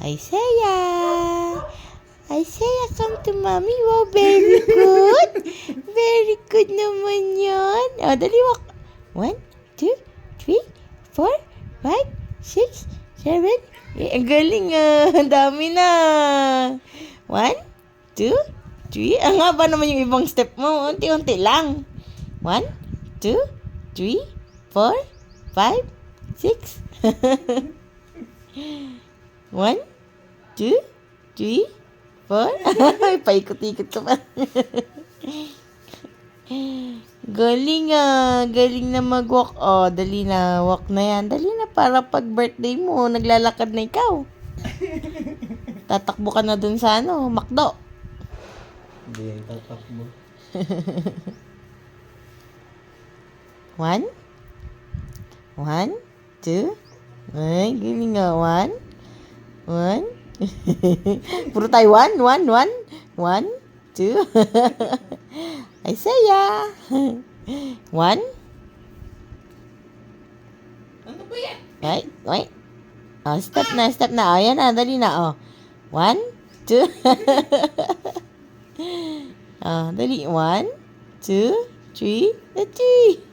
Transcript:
Isaiah. Isaiah, come to mommy. Wow, very good. Very good naman yan. O, dali walk. 1, 2, 3, 4, 5, 6, 7. Ang galing ah. Ang dami na. 1, 2, 3. Ang haba naman yung ibang step mo. Unti-unti lang. 1, 2, 3, 4, 5, 6. 1, 2, 3, 4. Paikot-ikot ka pa. Galing ah. Galing na mag-walk. Oh, dali na. Walk na yan. Dali na para pag birthday mo, naglalakad na ikaw. Tatakbo ka na dun sa McDo. Hindi yan tatakbo. 1, 1, 2. Ay, galing nga. 1, 1. Puro tayo 1, 1, 1. 1, 2. Isaiah. 1. Ano ba yan? Wait, wait. Oh, step na. Oh, yan na. Dali na. Oh. 1, 2. Oh, dali. 1, 2, 3. 3.